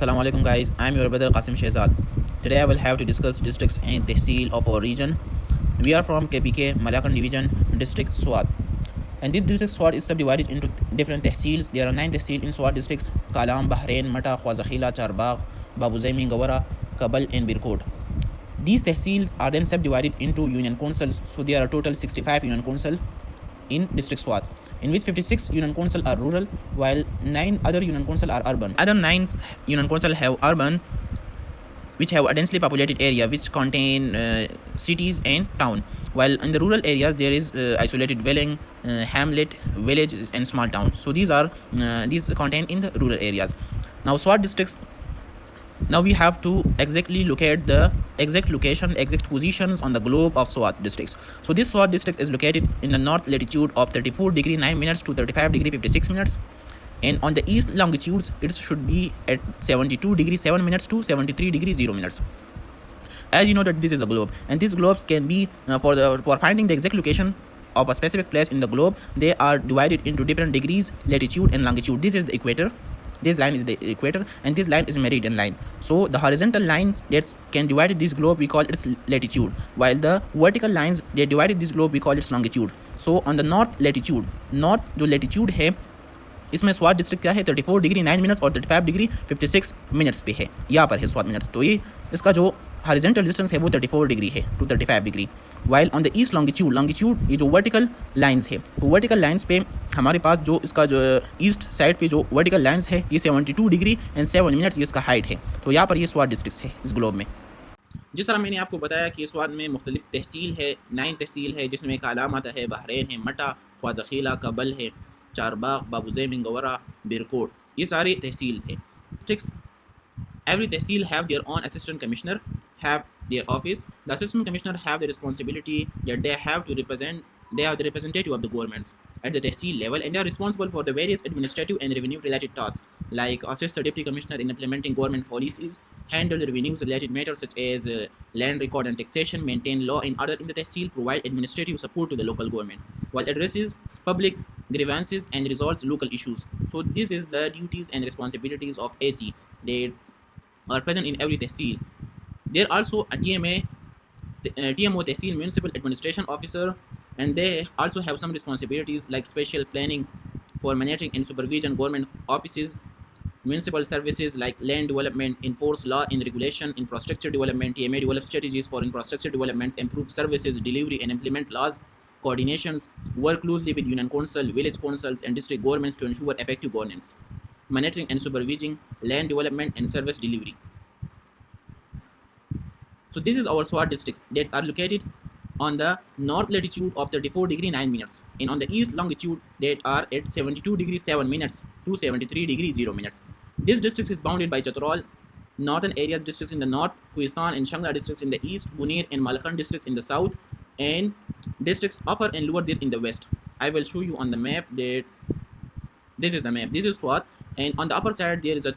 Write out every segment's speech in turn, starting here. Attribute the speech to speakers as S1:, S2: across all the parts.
S1: Assalamu alaikum guys, I'm your brother Qasim Shehzad. Today I will have to discuss districts and tehsil of our region. We are from KPK, Malakan Division, District Swat. And this district Swat is subdivided into different tehsils. There are 9 tehsil in Swat districts: Kalam, Bahrain, Mata, Khwazakhila, Charbagh, Babuzaimi, Gawara, Kabul and Birkot. These tehsils are then subdivided into union councils, so there are total 65 union council in district Swat, in which 56 union council are rural, while 9 other union council are urban. Other 9 union council have urban, which have a densely populated area which contain cities and town, while in the rural areas there is isolated dwelling, hamlet, village and small town. So these contain in the rural areas. Now Swat districts, now we have to exactly locate the exact location, exact positions on the globe of Swat districts. So this Swat district is located in the north latitude of 34 degree 9 minutes to 35 degree 56 minutes, and on the east longitudes it should be at 72 degree 7 minutes to 73 degree 0 minutes. As you know that this is a globe, and these globes can be for finding the exact location of a specific place in the globe, they are divided into different degrees, latitude and longitude. This is the equator. This line is the equator, and this line is meridian line. So the horizontal lines that can divide this globe, we call its latitude, while the vertical lines that divided this globe, we call its longitude. So on the north latitude, north जो latitude है, इसमें Swat district क्या है 34 degree 9 minutes और 35 degree 56 minutes पे है, यहाँ पर है स्वात मिनट्स. तो ये इसका जो हॉरिजॉन्टल डिस्टेंस है वो 34 डिग्री है to 35 degree. While on the east longitude ये जो वर्टिकल लाइंस है, तो वर्टिकल लाइंस पे हमारे पास जो इसका जो ईस्ट साइड पे जो वर्टिकल लाइंस है ये 72 डिग्री एंड 7 मिनट्स ये इसका हाइट है. तो यहाँ पर ये स्वात डिस्ट्रिक्ट है इस ग्लोब में. जिस तरह मैंने आपको बताया कि स्वात में मुख्तलिफ तहसील है, 9 तहसील है, जिसमें कालाम आता है, बहरैन है, मटा, ख्वाज़ाखिला, कबल है, चारबाग, बाबूज़ैमी, गवरा, बिरकोट, ये सारे तहसील हैं. Districts, every tehsil have their own assistant commissioner, have their office. The assistant commissioner have the responsibility that they have the representative of the governments at the tehsil level, and they are responsible for the various administrative and revenue related tasks, like assist the deputy commissioner in implementing government policies, handle the revenues related matters such as land record and taxation, maintain law and order in the tehsil, provide administrative support to the local government, while addresses public grievances and resolves local issues. So this is the duties and responsibilities of AC. They are present in every tehsil. There also a TMO tehsil, municipal administration officer, and they also have some responsibilities like special planning for monitoring and supervision government offices, municipal services like land development, enforce law and regulation, infrastructure development. TMA develop strategies for infrastructure developments, improve services delivery and implement laws, coordinations, work closely with union council, village councils and district governments to ensure effective governance, monitoring and supervising land development and service delivery. So this is our Swat districts that are located on the north latitude of 34 degree 9 minutes, and on the east longitude that are at 72 degree 7 minutes to 73 degree 0 minutes. This district is bounded by Chatrol, northern areas districts in the north, Khuzestan and Shangla districts in the east, Buneer and Malakan districts in the south, and districts upper and lower Dir in the west. I will show you on the map that this is the map. This is Swat, and on the upper side there is a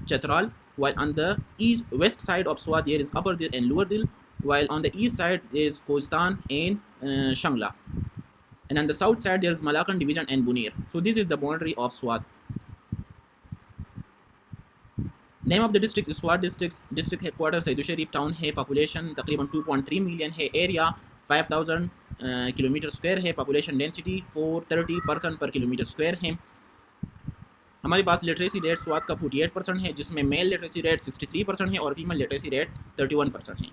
S1: Chatral, while on the west side of Swat there is upper Dil and lower Dil, while on the east side there is Khuzestan and Shangla, and on the south side there is Malakan division and Buneer. So this is the boundary of Swat. Name of the district Swat district. District headquarter Syed Sharif town है. Population तकरीबन 2.3 million है. Area 5000 kilometre square है. Population density 430 person पर kilometre square है. हमारे पास literacy rate Swat का 48% है, जिसमें मेल लिटरेसी रेट 63% है और फीमेल लिटरेसी रेट 31% है.